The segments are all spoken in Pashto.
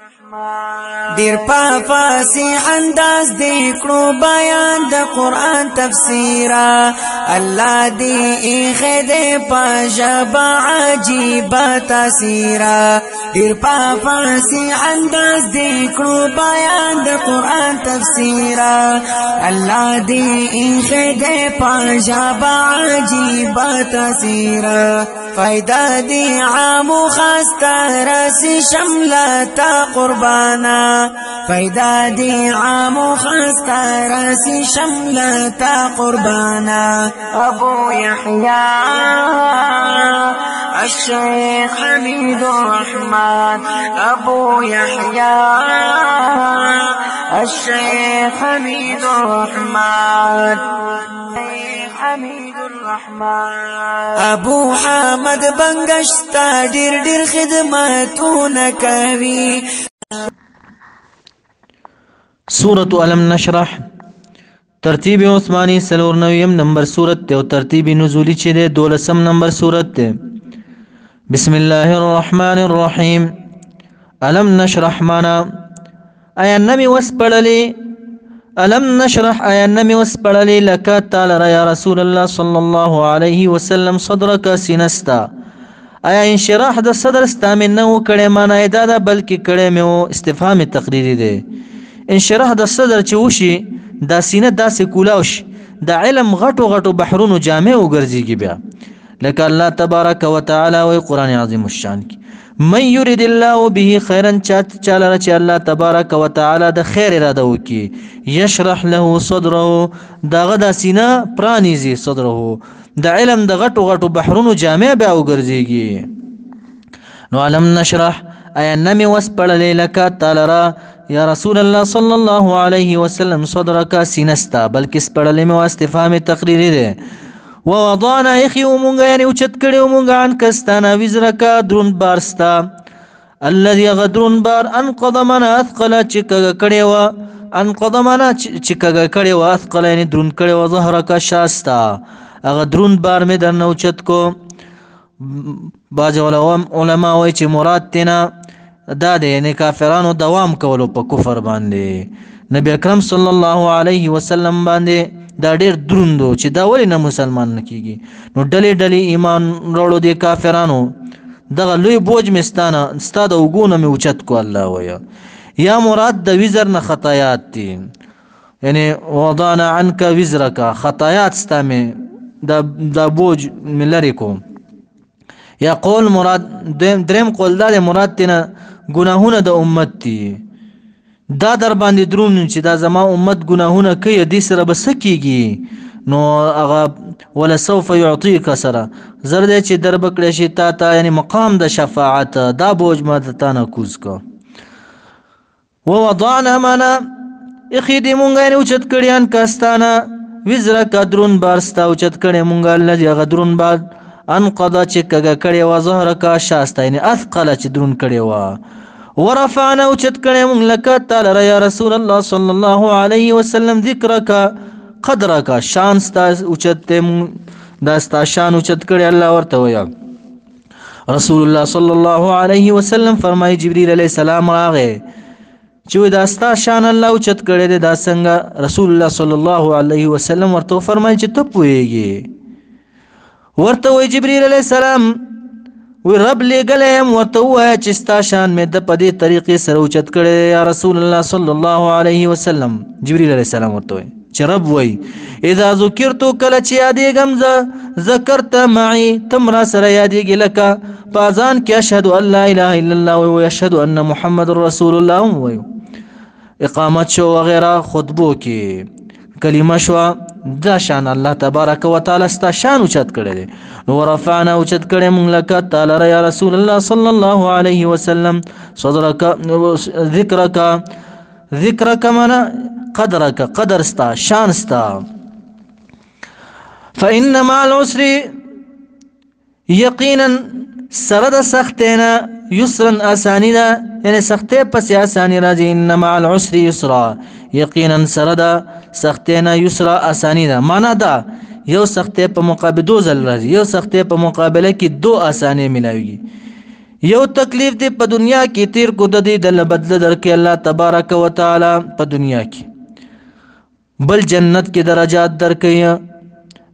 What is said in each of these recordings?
دیر پا فاسح انداز دیکھو بیان دا قرآن تفسیرا اللہ دی ایخے دے پا جبا عجیب تاثیرا دیر پا فاسح انداز دیکھو بیان دا قرآن تفسیرا اللہ دی ایخے دے پا جبا عجیب تاثیرا فائدہ دی عام و خاصتا رسی شملتا قربانا فائدہ دی عام و خاصتا رسی شملتا قربانا ابو یحییٰ الشیخ حمید الرحمن ابو یحییٰ الشیخ حمید الرحمن حمید الرحمن ابو حامد بنگشتا ډیر ډیر خدمتونه کوي. سورة علم نشرح ترتیب عثمانی 94 نمبر سورت ته او ترتیب نزولی چې ده 12 نمبر سورت ته. بسم الله الرحمن الرحیم. علم نشرح معنا ایا نمی وسپړلې علم نشرح ایا نمی وسپړلې لکه تعالی یا رسول الله صلی الله علیه وسلم صدرک سینستا ایا انشراح د صدر ستا من نو کړه معنا ادا ده بلکې کړه مې استفهام تقریری ده. انشراح د صدر چې وشي دا سینه داسې کولاوش د علم غټو غټو بحرونو جامع وګرځيږي بیا لکه الله تبارک وتعالى او قرآن عظیم الشان کی من يريد الله به خيرا چاله چې الله تبارک وتعالى د خیر اراده وکي يشرح له صدره دغه د سینه پرانیزي صدره د علم د غټو غټو بحرونو جامع بیا وګرځيږي. نو علم نشرح ایا نمی وسپړلې لکه تعالی را یا رسول الله صلی الله علیه وسلم صدرک سینستا بلکې سپړلې مې واستفهام تقریری ده. ووضعنا اخي ومونږ یعنی اوچت کړي ومونږ عن کستانا وزرک درون بارستا الذي غدرون بار انقض من اثقل چې کړي و انقض من چې کړي و اثقل یعنی درون کړي و ظهرک شاستا هغه درون بار مې درنه اوچت کو. باج علماء وایي چې مراد تینا دا دی یعنی کافرانو دوام کولو په کفر باندې. نبی اکرم صلی الله علیه وسلم باندې دا ډیر دروندو چې دا ولې نه مسلمان نه کیږي. نو ډلې ډلې ایمان وروړو دي کافرانو دغه لوی بوج مستانه ستا د وګونه مې اوچت کو الله ویا یا مراد د وزر نه خطایات دي یعنی وضعنا عنك وزرک خطایات ستا مې دا بوج مې لرې کو. یا قول مراد دریم قول دا مراد تینا گناهونه د امت دي دا در باندې درون چې دا زما امت گناهونه کوي دې سره بس کیږي نو هغه ولا سوف يعطيك سره زر دې چې در بکړې شي تا یعنی مقام د شفاعت دا بوج ما ته نه کوز کو. ووضعنا معنا اخي دې مونږ یې اوچت کړیان کاستانه وزرک درون بارستا اوچت کړي مونږ الله دې غدرون بعد انقضا چې کګه کړي و ظهرک شاستا یعنی اثقل چې درون کړي و. ورفعنا اوچت کړي مونږ لکه تعالی یا رسول الله صلی الله علیه وسلم ذکرک قدرک شان ستا اوچت دا ستا شان اوچت کړي الله ورته ویا. رسول الله صلی الله علیه وسلم فرمای جبرئیل علیه السلام راغی چې دا ستا شان الله اوچت کړي دا څنګه رسول الله صلی الله علیه وسلم ورته فرمای چې ته پوهیږي ورته وی جبرئیل علیہ السلام وی رب لګلم ورته وای چې ستا شان مې د پدې طریقې سره اوچت کړي یا رسول الله صلی الله علیه وسلم. جبرئیل علیہ السلام ورته وی چې رب وی اذا ذکرت کله چې یادېږم ذکرت معي تمرا سره یادېږي لکه پازان کې اشهد ان لا اله الا الله و اشهد ان محمد رسول الله وی اقامت شو وغیرہ خطبو کې کلمه شو دا شان الله تبارک وتعالى ستا شان اوچت کړي دي. نو ورفعنا اوچت کړي مونږ لکه تعالی یا رسول الله صلی الله علیه وسلم صدرک ذکرک معنا قدرک قدر ستا شان ستا. فإن مع العسر یقینا سره د سختینا یسرا اسانی ده یعنی سختې پسې اسانی راځي. ان مع العسر یسرا یقینا سره د سختینا یسرا اسانی ده معنا ده یو سختې په مقابله دو ځل راځي یو سختې په مقابله کې دو اسانی ملاوي یو تکلیف دی په دنیا کې تیر کو د دې د بدله درکې الله تبارک وتعالى په دنیا کې بل جنت کې درجات درکې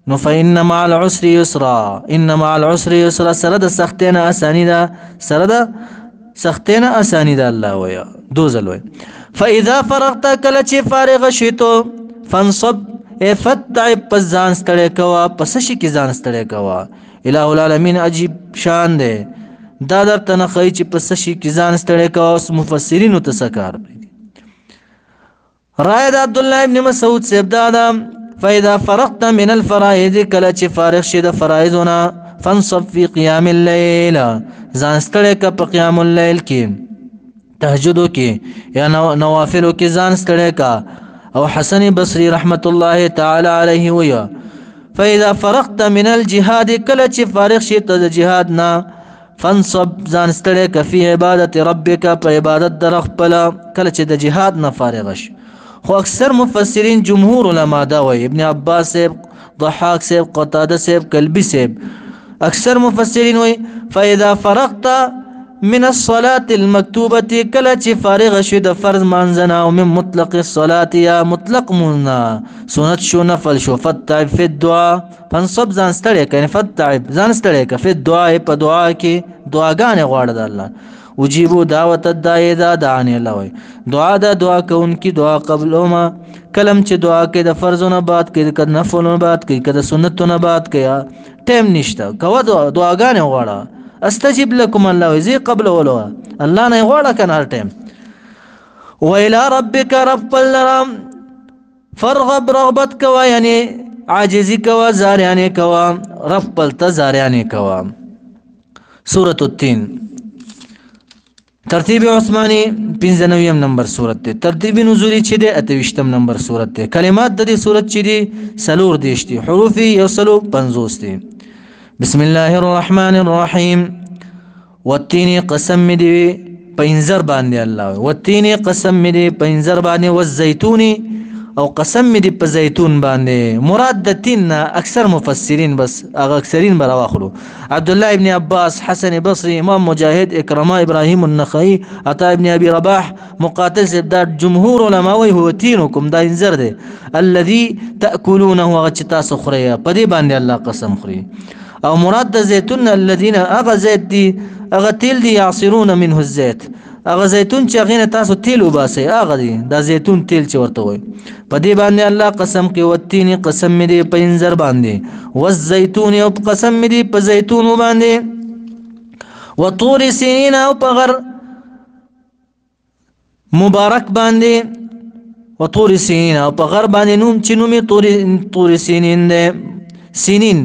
نو فإن مع العسر يسرا إن مع العسر يسرا سره د سختینه اسانی ده سره د سختینه اسانی ده الله ویا دوزل وی فإذا فرغت کله چې فارغ شیتو فانصب فتعب پس ځان ستړی کوه پس شي کې ځان ستړی کوه الہ العالمین عجیب شان ده دا درته نه ښایي چې پس شي کې ځان ستړی کوه اوس مفسرینو ته څه کار رایه د عبدالله ابن مسعود صاحب دا ده فإذا فرغت من الفرائض کله چې فارغ شي د فرایضونه فانصب في قيام الليل ځان ستړی که په قیام اللیل کې تهجدو کې یا نوافلو کې ځان ستړی که او حسن بصری رحمت الله تعالی علیه ویا فإذا فرغت من الجهاد کله چې فارغ شي ته د جهاد نه فانصب ځان ستړی که فی عبادت ربک په عبادت در خپل کله چې د جهاد نه فارغ شي خو اکثر مفسرین جمهور علما دا وایي ابن عباس صاحب ضحاک صاحب قتاده صاحب کلبی صاحب اکثر مفسرین وایي فإذا فرغت من الصلاة المكتوبة کله چې فارغ شي د فرض مانځنه او من مطلق الصلاة یا مطلق مونږ سنت شو نفل شو فتعب في الدعاء فانصب ځان ستړی که فتعب ځان ستړی که في الدعاء په دعا کې دعاګانې غواړه د الله وجیبو دعوت الداعی اذا دعانی الله وی دعا دا دعا کوونکی دعا قبلوما کلم چې دعا کوي د فرضونو بعد کوي د نفلونو بعد کوي د سنتونو بعد کوي ټیم نشته کوه دعاګانې غواړه استجب لكم الله وی زی قبل ولو الله نه غواړه کنه هر ټیم وإلى ربك رب الرام فرغب رغبت کوا یعنی عاجزی کوا زاریانی کوا رب التزاریانی کوا سورة التين ترتیب عثمانی 95 نمبر سورت ده ترتیب نزولی چی ده 28 نمبر سورت ده کلمات ده سورت چی ده سلور دیش ده حروفی یوصلو 50 ده بسم الله الرحمن الرحیم والتین قسم ده پینزر بانده الله والتین قسم ده پینزر بانده والزیتونی او قسم دی په زیتون باندې مراد د تین اکثر مفسرین بس هغه اکثرین بر واخلو عبد الله ابن عباس حسن بصری امام مجاهد اکرمه ابراهیم النخعی عطا ابن ابي رباح مقاتل زبداد جمهور علماء هو تینکم دا انذر دی الذي تاكلونه وغچتا سخريه په دې باندې الله قسم خوري او مراد د زیتون الذين اغه زیت دی اغه تیل دی يعصرون منه الزيت اغه زیتون چې غینه تاسو تیل وباسي اغه دی دا زیتون تیل چې ورته وي په دې باندې الله قسم کوي وتینی قسم دې په انذر باندې والزیتون او قسم دې په زیتون باندې وطور سنین او په غر مبارک باندې وطور سنین او په غر باندې نوم چې نومي طور سنین دې سنین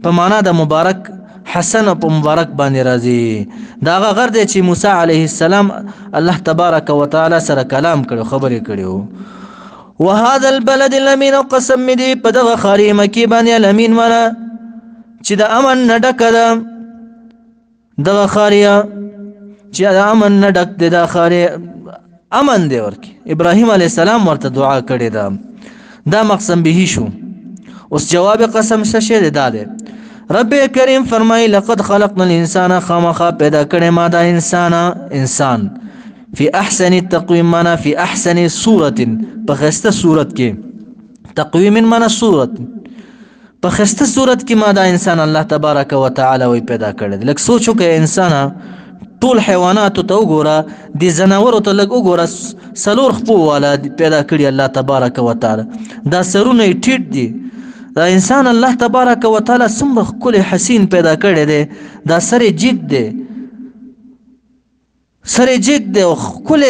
په معنا د مبارک حسن په مبارک باندې راځي دا غر دی چې موسی علیه السلام الله تبارک وتعالى سره کلام کړو خبرې کړو وهذا البلد الامين قسم دی په دغه خاري مکی باندې الامین والا چې د امن نډک ده دغه خاریا چې د امن نډک ده د خاري امن دی ورکی ابراهیم علیه السلام ورته دعا کړې ده دا مقسم به شو اوس جواب قسم څه شه ده رب کریم فرمای لقد خلقنا الانسان خامخا پیدا کړی ما دا انسان فی احسن تقویم معنا فی احسن صورت په خسته صورت کې تقویم معنا صورت په خسته صورت کې ما دا انسان الله تبارک وتعالى وی پیدا کړی لکه سوچو کې انسان ټول حیوانات ته وګوره دي زناور ته لګ وګوره سلور خپو والا پیدا کړی الله تبارک وتعالى دا سرونه ټیټ دي دا انسان الله تبارک وتعالى څومره کل حسین پیدا کړی دی دا سره جګ دی او کل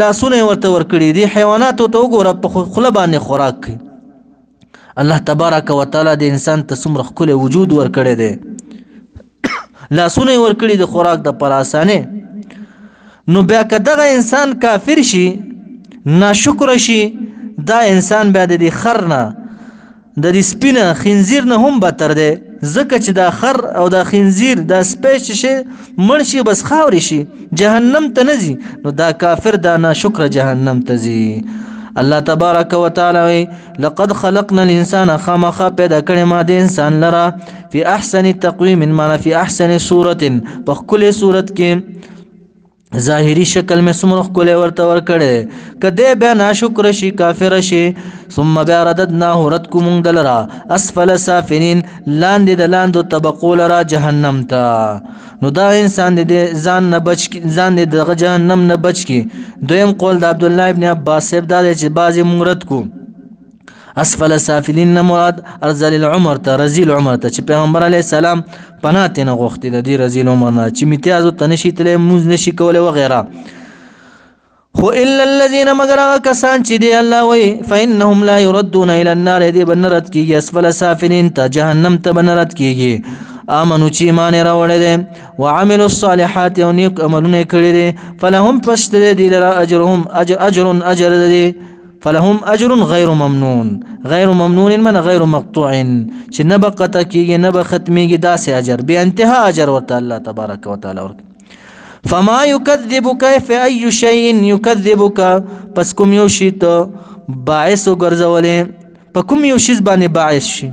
لاسونه ورته ورکړي دي حیوانات ته وګوره په خله باندې خوراک کوي الله تبارک وتعالى د انسان ته څومره کل وجود ورکړی دی لاسونه ورکړي د خوراک د پر اسانه نو بیا که دغه انسان کافر شي ناشکر شي دا انسان بیا د خرنه د دې سپینه خنزیر نه هم بدتر دی ځکه چې دا خر او دا خنزیر دا سپیش شي مړ شي بس خاورې شي جهنم ته نه ځي نو دا کافر دا ناشکره جهنم ته ځي الله تبارک وتعالى لقد خلقنا الانسان خامخا پیدا کړی ما د انسان لرا فی احسن تقویم معنا فی احسن صورت په کله صورت کې ظاهری شکل میں سمرخ کله ورته ور کړي کده بیا ناشکر شي کافر شي ثم بیا رددناه رد کوم دلرا اسفل سافلین لاندې د لاندو طبقو لرا جهنم ته نو دا انسان دې ځان نه بچ ځان دې د جهنم نه بچ کی دویم قول د عبد الله ابن عباس صاحب دا چې بازي مورد کو اسفل سافلین مراد ارذل العمر ته رزیل عمر ته چې پیغمبر علی السلام پناه ته غوښتي د دې رزیل عمر نه چې امتیاز ته نشي تلې موز نشي کوله و غیره خو الا الذين مگر کسان چې دی الله وی فانهم لا يردون الى النار دې بنرت کیږي اسفل سافلین ته جهنم ته بنرت کیږي امنو چې ایمان راوړل دي وعملوا الصالحات او نیک عملونه کړی دي فلهم فشتر دي لرا اجرهم اجر دي فلهم اجر غير ممنون غير ممنون من غير مقطوع چې نه بقته کیږي نه به ختميږي داسې اجر به انتها اجر ورته الله تبارک وتعالى ورک فما يكذبك في اي شيء يكذبك پس کوم یو شی ته باعث وګرځولې په کوم یو شی باندې باعث شي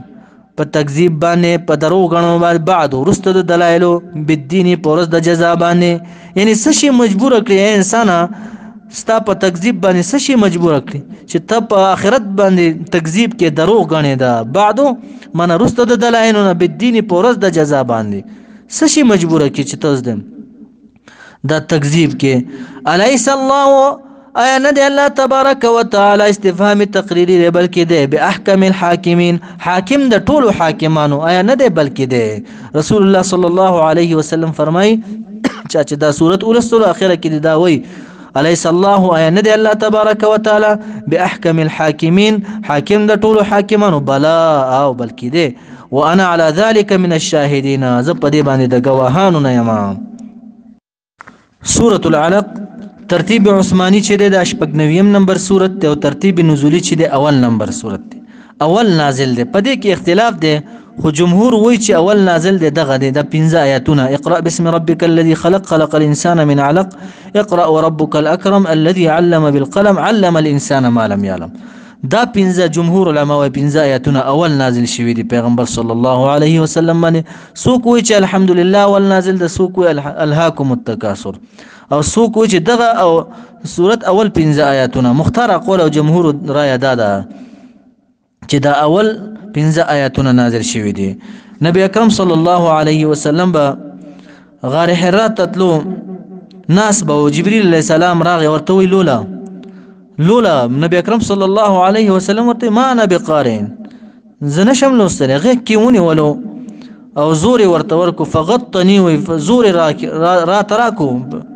په تکذیب باندې په درو غنو باندې بعد ورسته د دلایلو بالدین پورس د جزا باندې یعنی څه شی مجبور کړی انسان ستا په تکذیب باندې څه شي مجبور کړي چې ته په آخرت باندې تکذیب کې دروغ غنې ده بعدو من رسته د دلایلو نه بالدین پورس د جزا باندې څه شي مجبور کړي چې تاسو دم دا تکذیب کې الیس الله آیا نه دی الله تبارک وتعالى استفهام تقریری دی بلکې دی به احکم الحاکمین حاکم د ټولو حاکمانو آیا نه دی بلکې دی رسول الله صلی الله علیه وسلم فرمای چې دا سورۃ اول اخره کې دا وای أليس الله آیا ندی الله تبارک وتعالى بأحكم الحاكمين حاکم د ټولو حاکمانو بلا او بلکې دی وانا على ذلك من الشاهدين زپ دې باندې د گواهانو نه یم سورة العلق ترتیب عثماني چې د 89 نمبر سورت ته او ترتیب نزولی چې د اول نمبر سورت دی اول نازل دی پدې کې اختلاف دی خو جمهور وایي چې اول نازل دی دغه دی د 15 آیاتونه اقرأ باسم ربك الذي خلق خلق الانسان من علق اقرأ وربك الاكرم الذي علم بالقلم علم الانسان ما لم يعلم دا 15 جمهور علماء 15 آیاتونه اول نازل شوی دی پیغمبر صلی الله علیه وسلم باندې څوک وایي چې الحمدلله اول نازل د څوک وایي الهاکم التکاثر او څوک وایي چې دغه او سورت اول 15 آیاتونه مختار اقوال او جمهور رائے دادا چې دا اول 15 آیاتونه نازل شوی دي نبی اکرم صلی الله علیه وسلم با غار حرا تطلو ناس به جبريل علیہ السلام راغی ورته وی لولا نبی اکرم صلی الله علیه وسلم ورته ما انا بقارئ زنه شم لوستل غی کیونی ولو او زور ورته ورکو فغطنی و زور را تراکو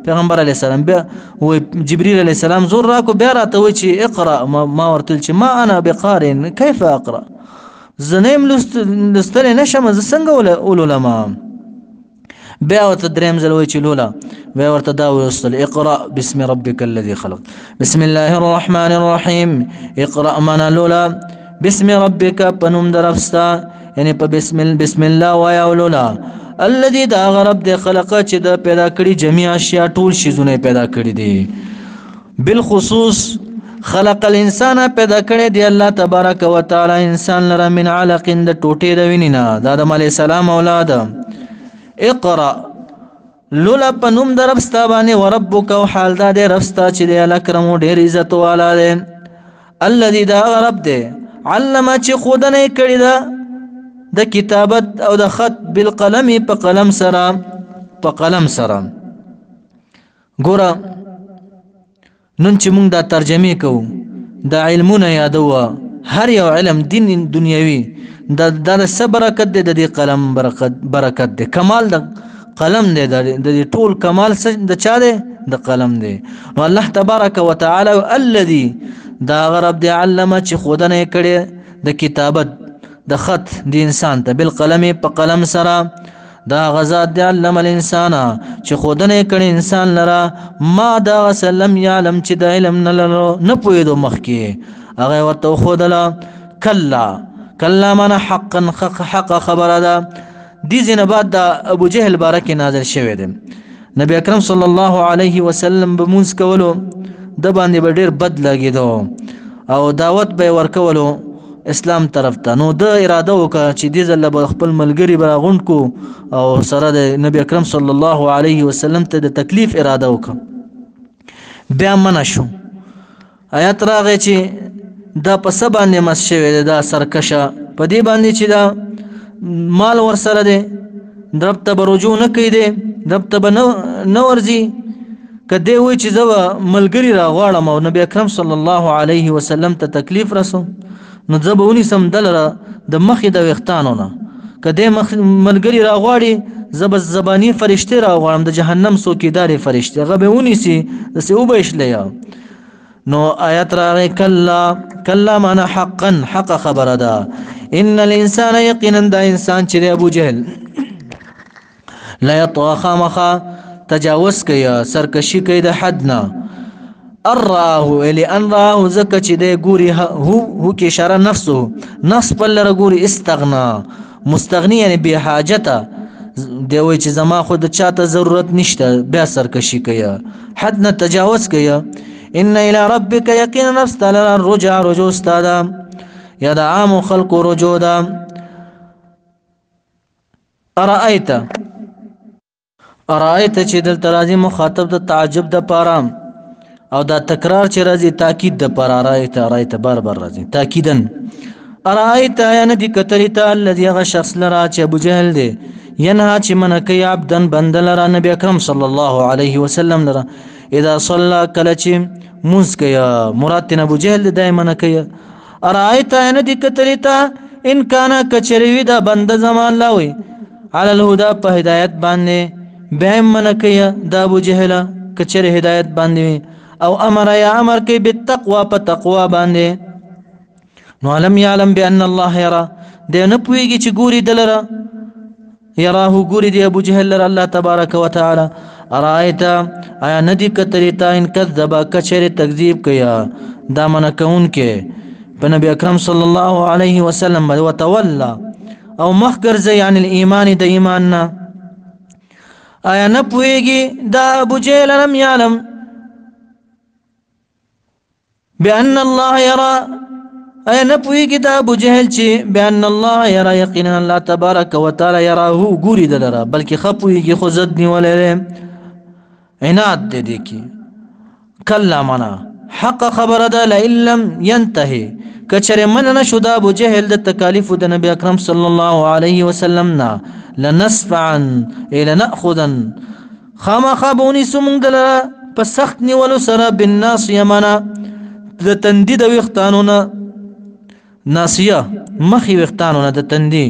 پیغمبر علیہ السلام بیا و جبريل علیہ السلام زور راکو بیا راته وی چې اقرا ما ورتل چې ما انا بقارئ كيف اقرا زنیم لستل نشم ز څنګه ولولما بیا ورته دریم ځل وی چې لولا بیا ورته دا وستل اقرا بسم ربك الذي خلق بسم الله الرحمن الرحيم اقرا من لولا بسم ربك پنوم درفستا یعنی په بسم الله وایا لولا الذي دا غرب د خلق چې د پیدا کړی جميع اشیاء ټول شیزونه پیدا کړی دي بالخصوص خلق الانسان پیدا کړی دی الله تبارک وتعالى انسان لره من علق د ټوټې د وینینا د آدم علی السلام اولاد اقرا لولا پنوم د رب ستا باندې وربک او حال دا د رب ستا چې د اکرم ډیر عزت والا دی الذي دا رب دی علم چې خودنه کړی دا د کتابت او د خط بالقلم په قلم سره ګوره نن چې موږ دا ترجمه کوو دا علمونه یادو هر یو علم دین دنیوي دا برکت دی د دې قلم برکت دی کمال د قلم دی د ټول کمال د چا دی د قلم دی نو الله تبارک وتعالى الذي دا غرب دی علم چې خودنه کړي د کتابت د خط د انسان ته بالقلم په قلم سره دا غزاد دی علم الانسان چې خودنه کړي انسان لرا ما دا سلم يعلم چې د علم نه پوهېدو مخکې هغه ورته خودلا کلا من حق خبره ده دي زنبات دا ابو جهل بارک نازل شوی دی نبی اکرم صلی الله علیه وسلم بمونس کولو د باندې ډیر بد لګیدو او دعوت به ورکولو اسلام طرف ته. نو د اراده وکړه چې دې ځل به خپل ملګری براغونډ کو او سره د نبی اکرم صلی الله علیه وسلم ته د تکلیف اراده وکړه. بیا منع شو. آیات راغی چې دا په څه باندې مس شوی دی، دا سرکشه په دې باندې چې دا مال ورسره دی، رب ته به رجوع نه کوي، دی رب ته به نه ورځي. که دی وایي چې زه به ملګري راغواړم او نبی اکرم صلی الله علیه وسلم ته تکلیف رسوم، نو زه به ونیسم دلره د مخې د ویښتانو نه. که دی ملګري راغواړي، زه به زباني فرشتې راغواړم، د جهنم څوکیدارې فرشتې، هغه به ونیسي داسې وبهشلیا. نو آیت راغی کلا معنا حقا، حق خبره ده. ان الانسان یقینا دا انسان چې ابو جهل لا يطغى خامخا تجاوز کوي، سرکشي کوي د حد نه. اراه الی ان راه زکه چې دی ګوري، هو کې اشاره نفسه، نفس په لره ګوري، استغنا مستغنی یعنی بی حاجته، دی وایي چې زما خو د چاته ضرورت نشته، بیا سرکشي کوي، حد نه تجاوز کوي. ان الى ربك یقینا نفس تعالی رجع، رجوع استادا یا د عام خلق رجوع ده. ارایت چې دلته راځي مخاطب د تعجب د پاره، او دا تکرار چې راځي تاکید د پاره. ارایت بار بار راځي تاکیدا. ارایت یا ندی کتلی ته الذي هغه شخص لرا چې ابو جهل دی، ینها چې من کوي عبدن بنده لرا نبی اکرم صلی الله علیه وسلم لرا، اذا صلى کله چې مونځ کوي، مراد تن ابو جهل دایمه کوي. ارایت یا ندی کتلی ته ان کان کچریوی دا بنده زمان لاوي علی الهدى په هدایت باندې، بیا من کوي دا ابو جهل کچری هدایت باندې، او امر یا امر کوي بالتقوى په تقوا باندې. نو علم یعلم بان الله یرا، دی نه پوهیږي چې ګوري دلره، یراه ګوري دی ابو جهل لره الله تبارک وتعالى. ارایت آیا ندی کتلی تا ان کذب کچری تکذیب کیا دا من کون کې په نبی اکرم صلی الله علیه وسلم، وتولى او مخ ګرځي عن الايمان د ایمان نه. آیا نه پوهیږي دا ابو جهل لم یعلم بان الله یرا، آیا نه پوهیږي دا ابو جهل چې بان الله یرا یقینا الله تبارک وتعالى یراه ګوري دلره، بلکې خپویږي خو زد نیولې عناد دې کی. کلا منا حق خبر ده، لئن لم ينتهي کچره من نشو دا ابو جهل د تکالیف د نبی اکرم صلی الله علیه وسلم نا، لنسفعا الى ناخذن خامخابونی سمون دلره په سخت نیولو سره بالناصیه منا د تندی د ویختانو نه، ناسیه مخی ویختانو نه د تندی،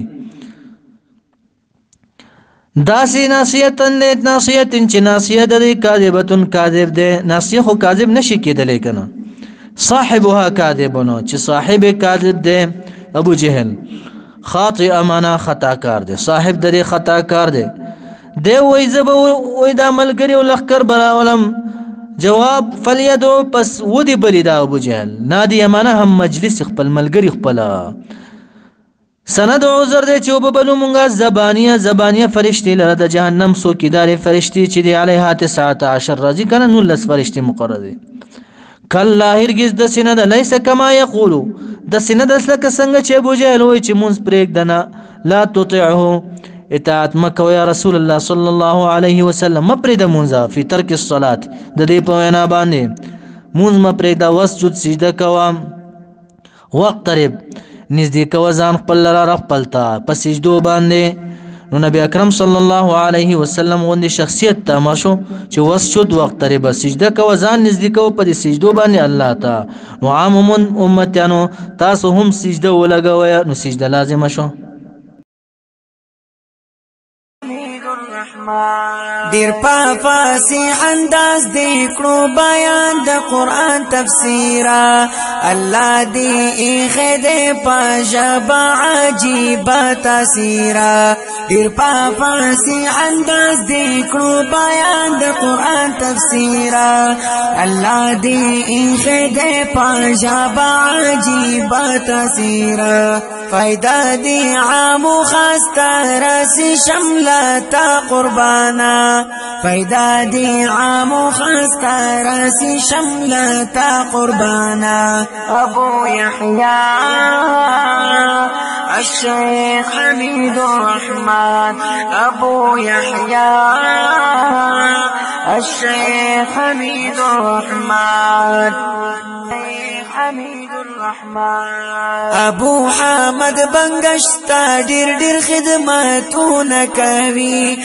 داسی ناسیتن لیت ناسیتن چی ناسیه ده کاذبتن کاذب ده. ناسیه خو کاذب نشی کېدلی کنه، صاحبها کاذبنو چې صاحب کاذب ده ابو جهل، خاطئ امانا خطا کار ده، صاحب ده خطا کار ده. ده وی زبا وی دا ملګری و لخکر براولم، جواب فلیدو پس ودی بلی دا ابو جهل، نادی امانا هم مجلس خپل ملګری خپلا. سند عذر دی چې وببلو مونږه زبانیه فرشتي لره د جهنم څوکیدارې فرشتي چې دی علیها 19 راځي کنه 19 فرشتي مقرر دي. کلا هرگز د سینه د لیس کما یقولو، د سینه د لکه څنګه چې ابو جهل وایي چې مونږ پرېږدنه، لا تطعه اطاعت مکو یا رسول الله صلی الله علیه وسلم، مپرېږده مونځه فی ترک الصلات د دې په وینا باندې، مونځ مپرېږده، وسجد سجده کوه، واقترب نزدې کوه ځان خپل لره خپل ته په سجدو باندې. نو نبی اکرم صلی الله علیه وسلم غوندې شخصیت ته مشو چې وسجد واقترب، سجده کوه ځان نزدې کوه په دې سجدو باندې الله ته. نو عام امتیانو تاسو هم سجده ولګوئ، نو سجده لازمه شو. دیر پا فاسح انداز دیکھنو بیان دا قرآن تفسیرا، اللہ دی ایخے دے پا جبا عجیبا تاثیرا. دیر پا فاسح انداز دیکھنو بیان دا قرآن تفسیرا، اللہ دی ایخے دے پا جبا عجیبا تاثیرا. فائدہ دی عام و خاص ترسی شملتا قربانا فائدہ دی عام و خاص ترسی شملتا قربانا ابو یحییٰ الشیخ حمید الرحمن ابو یحییٰ الشیخ حمید الرحمن حمید الرحمن ابو حامد بنگشتا ډیر ډیر خدمتونه کوي